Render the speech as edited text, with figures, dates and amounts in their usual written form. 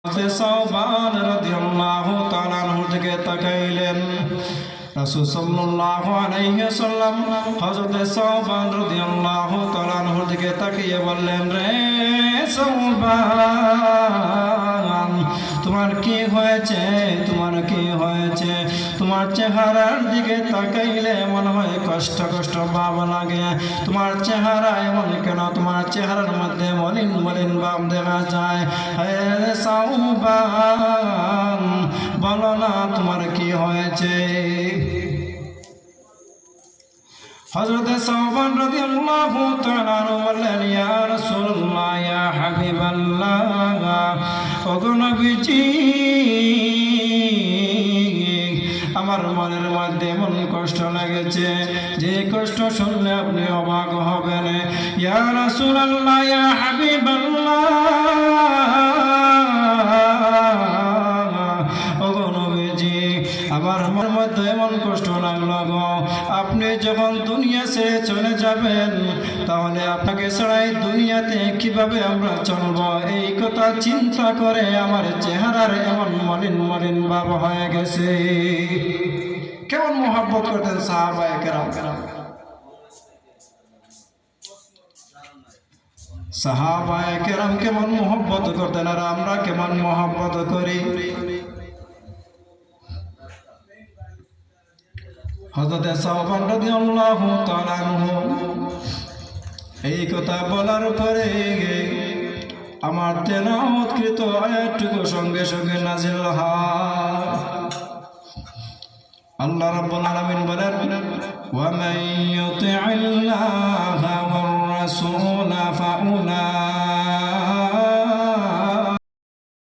সাওবান রাদিয়াল্লাহু তাআলা আনহু থেকে তাকাইলেন। রাসূল সাল্লাল্লাহু আলাইহি ওয়াসাল্লাম হযরত সাওবান রাদিয়াল্লাহু তাআলা আনহু থেকে তাকিয়ে বললেন, রে সাওবান, তোমার কি হয়েছে? তোমার কি হয়েছে? তোমার চেহারার দিকে তাকাইলে মনে হয় কষ্ট কষ্ট ভাব লাগে। তোমার চেহারা এমন কেন? তোমার চেহারার মধ্যে মলিন মলিন ভাব দেখা যায়। হে সাওবান, বলো না তোমার কি হয়েছে? হযরত সাওবান রাদিয়াল্লাহু তাআলা বললেন, ইয়া রাসূলুল্লাহ, ইয়া হাবিবাল্লাহ, ওগো নবীজি, আমার মনের মধ্যে এমন কষ্ট লেগেছে যে কষ্ট শুনলে আপনি অবাক হবেন। ইয়া রাসূলুল্লাহ, ইয়া হাবিবাল্লাহ, ওগো নবীজি, আমার মনের মধ্যে এমন কষ্ট লাগলো গো, আপনি যখন দুনিয়া ছেড়ে চলে যাবেন তাহলে আপনাকে ছাড়াই দুনিয়াতে কিভাবে আমরা চলব, এই কথা চিন্তা করে আমার চেহারার এমন মলিন মলিন ভাব হয়ে গেছে। কেমন মহব্বত করতেন সাহাবায়ে কেরাম। সাহাবায়ে কেরাম কেমন মহব্বত করতেন, আর আমরা কেমন মহব্বত করি। হযরত সাওবান রাদিয়াল্লাহু তাআলা আনহু এই কথা বলার পরে আমার তেলাওয়াতকৃত আয়াতটুকু সঙ্গে সঙ্গে নাযিল হয়। আল্লাহ রাব্বুল আলামিন বলেন, ওয়া মান ইউতি'আল্লাহা ওয়ার রাসূলা ফাউলাইকা